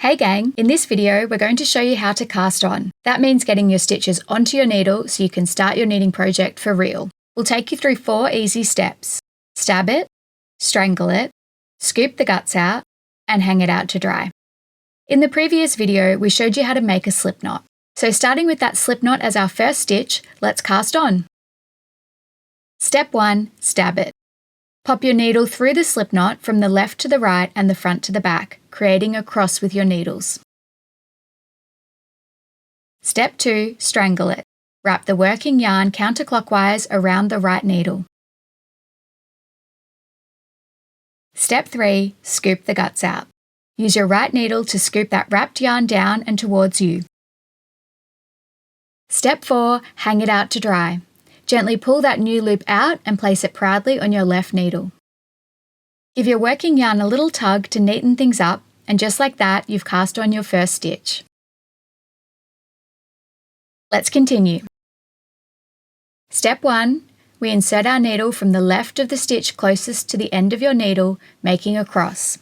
Hey gang, in this video we're going to show you how to cast on. That means getting your stitches onto your needle so you can start your knitting project for real. We'll take you through 4 easy steps. Stab it, strangle it, scoop the guts out, and hang it out to dry. In the previous video we showed you how to make a slip knot. So starting with that slip knot as our first stitch, let's cast on. Step 1. Stab it. Pop your needle through the slip knot from the left to the right and the front to the back, creating a cross with your needles. Step 2. Strangle it. Wrap the working yarn counterclockwise around the right needle. Step 3. Scoop the guts out. Use your right needle to scoop that wrapped yarn down and towards you. Step 4. Hang it out to dry. Gently pull that new loop out and place it proudly on your left needle. Give your working yarn a little tug to neaten things up, and just like that, you've cast on your first stitch. Let's continue. Step 1. We insert our needle from the left of the stitch closest to the end of your needle, making a cross.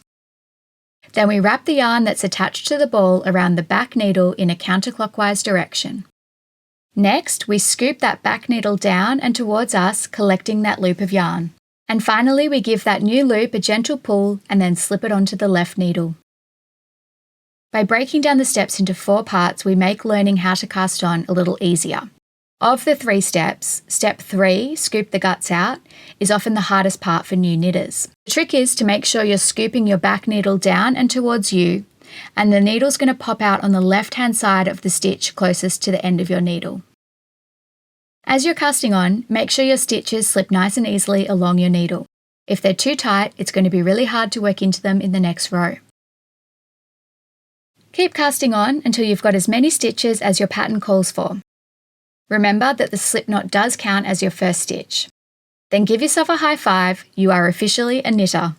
Then we wrap the yarn that's attached to the ball around the back needle in a counterclockwise direction. Next, we scoop that back needle down and towards us, collecting that loop of yarn. And finally, we give that new loop a gentle pull and then slip it onto the left needle. By breaking down the steps into 4 parts, we make learning how to cast on a little easier. Of the 3 steps, step 3, scoop the guts out, is often the hardest part for new knitters. The trick is to make sure you're scooping your back needle down and towards you, and the needle's going to pop out on the left-hand side of the stitch closest to the end of your needle. As you're casting on, make sure your stitches slip nice and easily along your needle. If they're too tight, it's going to be really hard to work into them in the next row. Keep casting on until you've got as many stitches as your pattern calls for. Remember that the slip knot does count as your first stitch. Then give yourself a high five, you are officially a knitter.